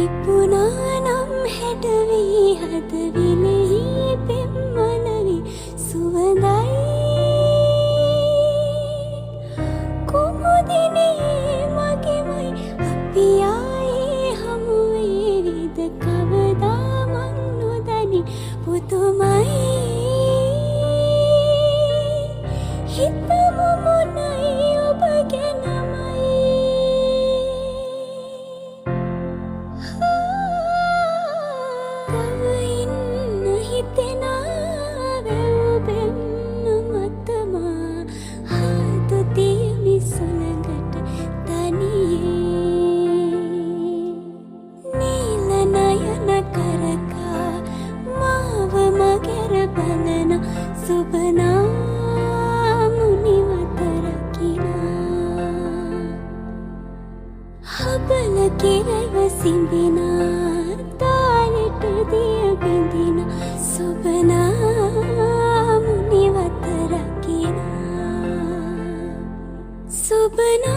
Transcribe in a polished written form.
ඉපුනානම් හැඩවී හදවිලෙහි පෙම්මලවි සුවඳයි කුමුදිනේ මගෙමයි අපි ආයේ හමුවේවිද කවදා මන් නොදනි පුතුමයි හිතමු මොනයි ඔබ ගැනමයි තව ඉන්න හිතෙනා වැව්බෙන්න මතමා හාදු තියමි සුළඟට තනියේ නීල නයන කරකා මාව මගර බලන සුබනා හබල කෙරව සිඹිනා තාලෙට දිය බිඳින සුබනා මුනිවත රකිනා සුබනා